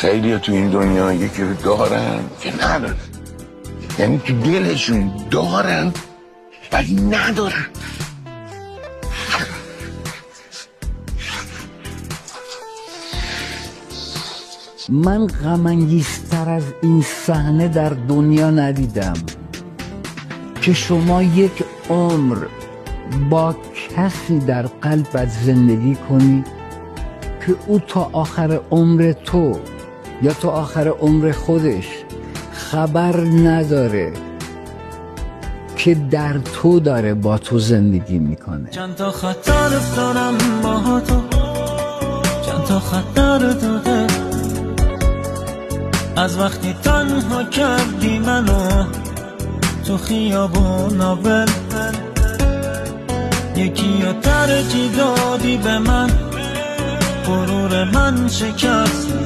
خیلی تو این دنیا یکی رو دارن که ندارن، یعنی تو دلشون دارن ولی ندارن. من غم‌انگیزتر از این صحنه در دنیا ندیدم که شما یک عمر با کسی در قلبت زندگی کنی که او تا آخر عمر تو یا تا آخر عمر خودش خبر نداره که در تو داره با تو زندگی میکنه. چند تا خطر دارم با تو، چند تا خطر داده از وقتی تنها کردی منو تو خیابون اول. یکی رو ترجیح دادی به من، غرور من شکست